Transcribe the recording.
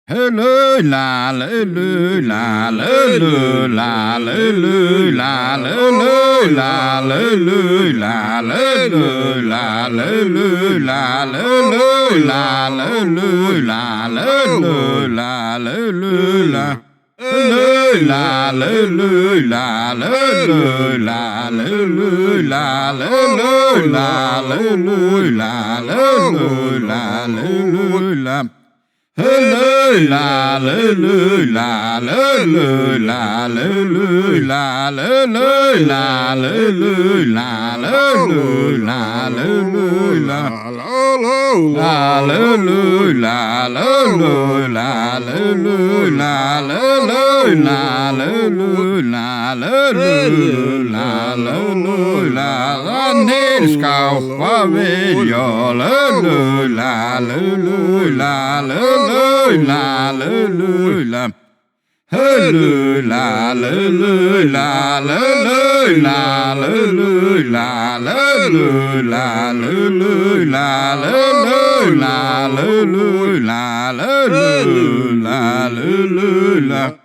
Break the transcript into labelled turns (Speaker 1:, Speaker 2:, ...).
Speaker 1: Hello, la, la, lu, la, la, lu, la, la, lu, la, la, lu, la, la, lu, la, la, lu, la, la, lu, la, la, lu, la, la, lu, la, la, lu, la, la, lu, la. La la lu la la lu la la lu la la lu la la lu la la lu la la lu la. Hello, la la lu la la lu la la lu la la lu la la lu la la lu la la lu la la la lu la la lu la la lu la la lu la la lu la la lu la la lu la la nel skaffa vilja la lu la la lu la la lu la la lu la hello la la lu la la lu la la lu la la lu la la lu la la lu la la lu la la lu la la lu la